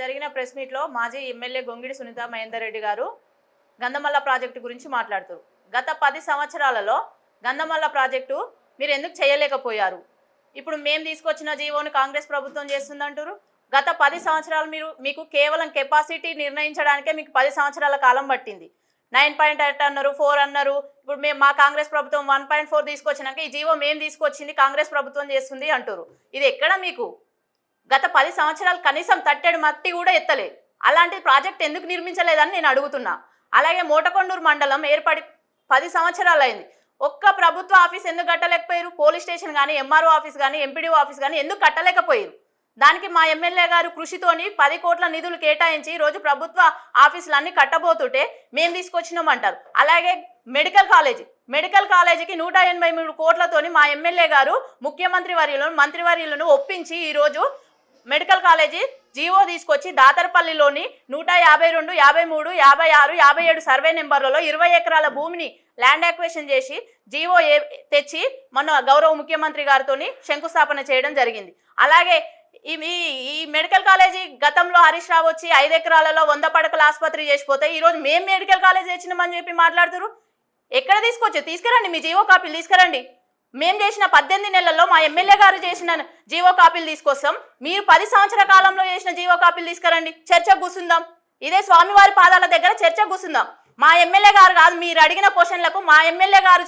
జరిగిన ప్రెస్ మీట్లో మాజీ ఎమ్మెల్యే గొంగిడి సునీత మహేందర్ రెడ్డి గారు గంధమల్ల ప్రాజెక్టు గురించి మాట్లాడుతారు. గత 10 సంవత్సరాలలో గంధమల్ల ప్రాజెక్టు మీరు ఎందుకు చేయలేకపోయారు? ఇప్పుడు మేము తీసుకొచ్చిన జీవోని కాంగ్రెస్ ప్రభుత్వం చేస్తుందంటారు. గత 10 సంవత్సరాలు మీకు కేవలం కెపాసిటీ నిర్ణయించడానికే మీకు 10 సంవత్సరాల కాలం పట్టింది. 9.8 అన్నారు, 4 అన్నారు. ఇప్పుడు మా కాంగ్రెస్ ప్రభుత్వం 1.4 తీసుకొచ్చినాక ఈ జీవో మేము తీసుకొచ్చింది కాంగ్రెస్ ప్రభుత్వం చేస్తుంది అంటారు. ఇది ఎక్కడ మీకు? గత 10 సంవత్సరాలు కనీసం తట్టెడు మట్టి కూడా ఎత్తలే. అలాంటి ప్రాజెక్ట్ ఎందుకు నిర్మించలేదని నేను అడుగుతున్నా. అలాగే మోటకొండూరు మండలం ఏర్పడి 10 సంవత్సరాలు అయింది. ఒక్క ప్రభుత్వ ఆఫీస్ ఎందుకు కట్టలేకపోయారు? పోలీస్ స్టేషన్ కానీ, ఎంఆర్ఓ ఆఫీస్ కానీ, ఎంపీడీఓ ఆఫీస్ కానీ ఎందుకు కట్టలేకపోయారు? దానికి మా ఎమ్మెల్యే గారు కృషితోని 10 కోట్ల నిధులు కేటాయించి ఈరోజు ప్రభుత్వ ఆఫీసులన్నీ కట్టబోతుంటే మేము తీసుకొచ్చినామంటారు. అలాగే మెడికల్ కాలేజీకి 183 కోట్లతోని మా ఎమ్మెల్యే గారు ముఖ్యమంత్రి వర్యులను, మంత్రివర్యులను ఒప్పించి ఈరోజు మెడికల్ కాలేజీ జీవో తీసుకొచ్చి దాతరపల్లిలోని 152, 53, 56, 57 సర్వే నెంబర్లలో 20 ఎకరాల భూమిని ల్యాండ్ యాక్విజిషన్ చేసి జీవో తెచ్చి మన గౌరవ ముఖ్యమంత్రి గారితో శంకుస్థాపన చేయడం జరిగింది. అలాగే ఈ మెడికల్ కాలేజీ గతంలో హరీష్ రావు వచ్చి 5 ఎకరాలలో 100 పడకల ఆసుపత్రి చేసిపోతే ఈరోజు మేము మెడికల్ కాలేజ్ తెచ్చినామని చెప్పి మాట్లాడుతున్నారు. ఎక్కడ తీసుకురండి, మీ జీవో కాపీలు తీసుకురండి. మేము చేసిన 18 నెలల్లో మా ఎమ్మెల్యే గారు చేసిన జీవో కాపీలు తీసుకొస్తాం. మీరు 10 సంవత్సరాల కాలంలో చేసిన జీవో కాపీలు తీసుకురండి, చర్చకు కూర్చుందాం. ఇదే స్వామివారి పాదాల దగ్గర చర్చకు కూర్చుందాం. మా ఎమ్మెల్యే గారు కాదు, మీరు అడిగిన క్వశ్చన్లకు మా ఎమ్మెల్యే గారు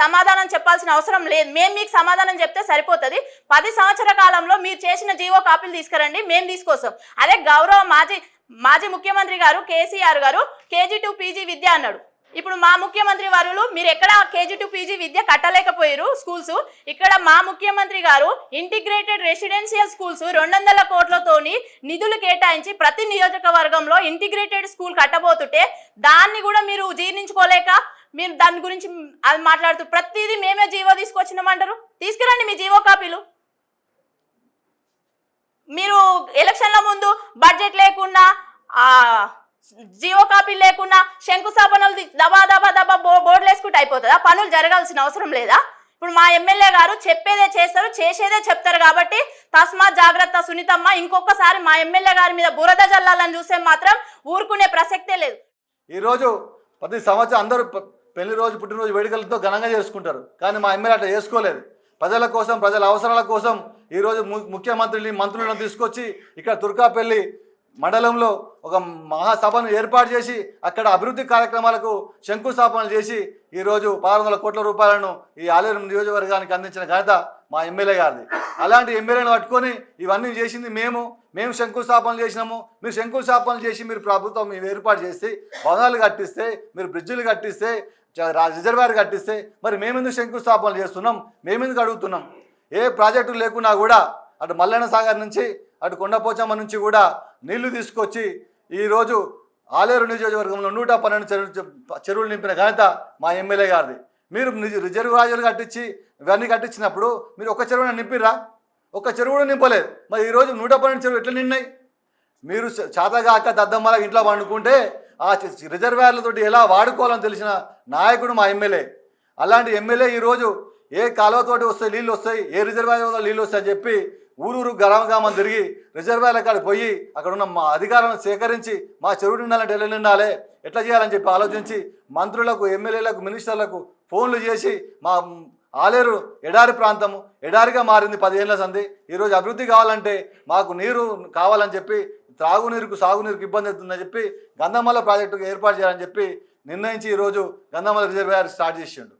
సమాధానం చెప్పాల్సిన అవసరం లేదు. మేము మీకు సమాధానం చెప్తే సరిపోతుంది. 10 సంవత్సరాల కాలంలో మీరు చేసిన జీవో కాపీలు తీసుకురండి, మేము తీసుకొస్తాం. అదే గౌరవ మాజీ ముఖ్యమంత్రి గారు కేసీఆర్ గారు KG to PG విద్య అన్నాడు. ఇప్పుడు మా ముఖ్యమంత్రి వారు మీరు ఎక్కడ KG to PG విద్య కట్టలేకపోయారు స్కూల్స్. ఇక్కడ మా ముఖ్యమంత్రి గారు ఇంటిగ్రేటెడ్ రెసిడెన్షియల్ స్కూల్స్ 200 కోట్లతోని నిధులు కేటాయించి ప్రతి నియోజకవర్గంలో ఇంటిగ్రేటెడ్ స్కూల్ కట్టబోతుంటే దాన్ని కూడా మీరు జీర్ణించుకోలేక మీరు దాని గురించి అది మాట్లాడుతూ ప్రతిదీ మేమే జీవో తీసుకొచ్చినామంటారు. తీసుకురండి మీ జీవో కాపీలు. మీరు ఎలక్షన్ల ముందు బడ్జెట్ లేకుండా జీవో కాపీలు లేకుండా శంకుస్థాపనలు దబా బోర్డులు వేసుకుంటే అయిపోతుందా? పనులు జరగాల్సిన అవసరం లేదా? ఇప్పుడు మా ఎమ్మెల్యే గారు చెప్పేదే చేస్తారు, చేసేదే చెప్తారు. కాబట్టి తస్మాత్ జాగ్రత్త సునీతమ్మ. ఇంకొకసారి మా ఎమ్మెల్యే గారి మీద బురద జల్లాలని చూస్తే మాత్రం ఊరుకునే ప్రసక్తే లేదు. ఈరోజు 10 సంవత్సరాలు అందరూ పెళ్లి రోజు, పుట్టినరోజు వేడుకలతో ఘనంగా చేసుకుంటారు. కానీ మా ఎమ్మెల్యే అట్లా చేసుకోలేదు. ప్రజల కోసం, ప్రజల అవసరాల కోసం ఈరోజు ముఖ్యమంత్రిని, మంత్రులను తీసుకొచ్చి ఇక్కడ తుర్కాపల్లి మండలంలో ఒక మహాసభను ఏర్పాటు చేసి అక్కడ అభివృద్ధి కార్యక్రమాలకు శంకుస్థాపనలు చేసి ఈరోజు 600 కోట్ల రూపాయలను ఈ ఆలేరు నియోజకవర్గానికి అందించిన ఘనత మా ఎమ్మెల్యే గారిది. అలాంటి ఎమ్మెల్యేను పట్టుకొని ఇవన్నీ చేసింది మేము శంకుస్థాపనలు చేసినాము. మీరు శంకుస్థాపనలు చేసి మీరు ప్రభుత్వం మీరు ఏర్పాటు చేసి భవనాలు కట్టిస్తే, మీరు బ్రిడ్జిలు కట్టిస్తే, రిజర్వాయర్ కట్టిస్తే మరి మేమెందుకు శంకుస్థాపనలు చేస్తున్నాం? మేమెందుకు అడుగుతున్నాం? ఏ ప్రాజెక్టు లేకున్నా కూడా అటు మల్లెన సాగర్ నుంచి, అటు కొండపోచమ్మ నుంచి కూడా నీళ్లు తీసుకొచ్చి ఈరోజు ఆలేరు నియోజకవర్గంలో 112 చెరువులు నింపిన ఘనత మా ఎమ్మెల్యే గారిది. మీరు రిజర్వాయర్లు కట్టించి ఇవన్నీ కట్టించినప్పుడు మీరు ఒక చెరువుని నింపిర్రా? ఒక చెరువు కూడా నింపలేదు. మరి ఈరోజు 112 చెరువు ఎట్లా నిన్నాయి? మీరు చేతగాక దద్దమ్మలా ఇంట్లో పండుకుంటే ఆ రిజర్వాయర్లతోటి ఎలా వాడుకోవాలని తెలిసిన నాయకుడు మా ఎమ్మెల్యే. అలాంటి ఎమ్మెల్యే ఈరోజు ఏ కాలువతోటి వస్తాయి నీళ్ళు వస్తాయి, ఏ రిజర్వాయర్ నీళ్ళు వస్తాయని చెప్పి ఊరూరు గ్రామం తిరిగి రిజర్వాయర్ల కాడికి పోయి అక్కడ ఉన్న మా అధికారులను సేకరించి మా చెరువు నిండాలంటే ఎలా నిండాలి, ఎట్లా చేయాలని చెప్పి ఆలోచించి మంత్రులకు, ఎమ్మెల్యేలకు, మినిస్టర్లకు ఫోన్లు చేసి మా ఆలేరు ఎడారి ప్రాంతము ఎడారిగా మారింది 10 ఏళ్ల సంది. ఈరోజు అభివృద్ధి కావాలంటే మాకు నీరు కావాలని చెప్పి, త్రాగునీరుకు సాగునీరుకు ఇబ్బంది అవుతుందని చెప్పి గంధమల్ల ప్రాజెక్టుకు ఏర్పాటు చేయాలని చెప్పి నిర్ణయించి ఈరోజు గంధమల్ల రిజర్వాయర్ స్టార్ట్ చేసిండు.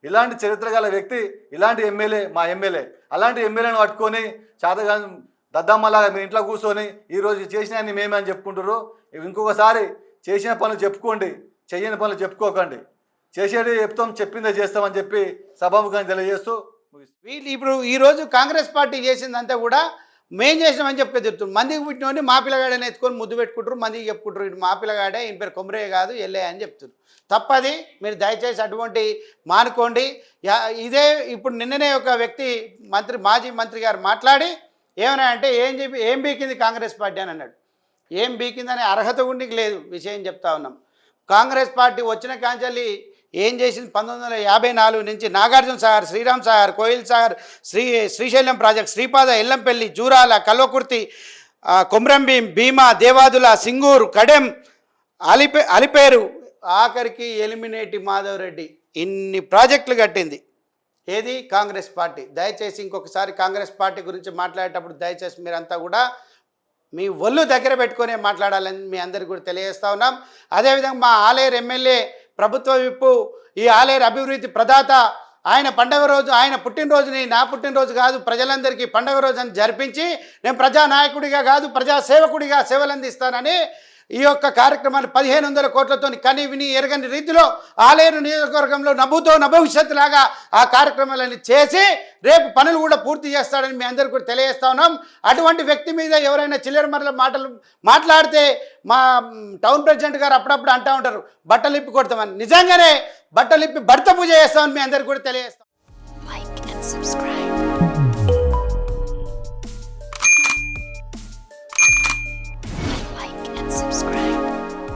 ఇలాంటి చరిత్ర గల వ్యక్తి, ఇలాంటి ఎమ్మెల్యే మా ఎమ్మెల్యే. అలాంటి ఎమ్మెల్యేని పట్టుకొని చేతగా దద్దమ్మలాగా మీ ఇంట్లో కూర్చొని ఈరోజు చేసిన అన్ని మేమే అని చెప్పుకుంటారు. ఇంకొకసారి చేసిన పనులు చెప్పుకోండి, చెయ్యని పనులు చెప్పుకోకండి. చేసేది చెప్తాం, చెప్పిందే చేస్తామని చెప్పి సభాముఖంగా తెలియజేస్తూ వీళ్ళు ఇప్పుడు ఈరోజు కాంగ్రెస్ పార్టీ చేసిందంతా కూడా మేం చేసినామని చెప్పి చెప్తున్నారు. మందికి పుట్టినోని మా పిల్లగాడని ఎత్తుకొని ముద్దు పెట్టుకుంటారు, మందికి చెప్పుకుంటారు ఇటు మా పిల్లగాడే, ఈయన పేరు కొమరయ్య కాదు ఎల్లే అని చెప్తున్నారు. తప్పది. మీరు దయచేసి అటువంటి మానుకోండి. ఇదే ఇప్పుడు నిన్ననే ఒక వ్యక్తి మాజీ మంత్రి గారు మాట్లాడి ఏమన్నా అంటే ఏం బీకింది కాంగ్రెస్ పార్టీ అని అన్నాడు. ఏం బీకిందనే అర్హత ఉండికి లేదు. విషయం చెప్తా ఉన్నాం. కాంగ్రెస్ పార్టీ వచ్చిన కాంచెల్లి ఏం చేసింది? 1954 నుంచి నాగార్జున సాగర్, శ్రీరామ్ సాగర్, కోయిల్ సాగర్, శ్రీశైలం ప్రాజెక్ట్, శ్రీపాద, ఎల్లంపల్లి, జూరాల, కల్వకుర్తి, కొమ్రం భీం, భీమా, దేవాదుల, సింగూరు, కడెం, అలిపేరు, ఆఖరికి ఎలిమినేటి మాధవ్ రెడ్డి ఇన్ని ప్రాజెక్టులు కట్టింది ఏది కాంగ్రెస్ పార్టీ. దయచేసి ఇంకొకసారి కాంగ్రెస్ పార్టీ గురించి మాట్లాడేటప్పుడు దయచేసి మీరంతా కూడా మీ ఒళ్ళు దగ్గర పెట్టుకునే మాట్లాడాలని మీ అందరికీ కూడా తెలియజేస్తా ఉన్నాం. అదేవిధంగా మా ఆలేరు ఎమ్మెల్యే, ప్రభుత్వ విప్పు, ఈ ఆలేరు అభివృద్ధి ప్రదాత, ఆయన పండగ రోజు, ఆయన పుట్టినరోజుని నా పుట్టినరోజు కాదు, ప్రజలందరికీ పండగ రోజు అని జరిపించి నేను ప్రజానాయకుడిగా కాదు ప్రజాసేవకుడిగా సేవలు అందిస్తానని ఈ యొక్క కార్యక్రమాన్ని 1500 కోట్లతో కని విని ఎరగని రీతిలో ఆలేరు నియోజకవర్గంలో నభూతో నభవిష్యత్తు లాగా ఆ కార్యక్రమాలన్నీ చేసి రేపు పనులు కూడా పూర్తి చేస్తాడని మీ అందరికీ కూడా తెలియజేస్తా ఉన్నాం. అటువంటి వ్యక్తి మీద ఎవరైనా చిల్లర మరల మాటలు మాట్లాడితే మా టౌన్ ప్రెసిడెంట్ గారు అప్పుడప్పుడు అంటూ ఉంటారు బట్టలు ఇప్పి కొడతామని. నిజంగానే బట్టలు ఇప్పి భర్త పూజ చేస్తామని మీ అందరికీ కూడా తెలియజేస్తాం. Like and subscribe. Like and subscribe.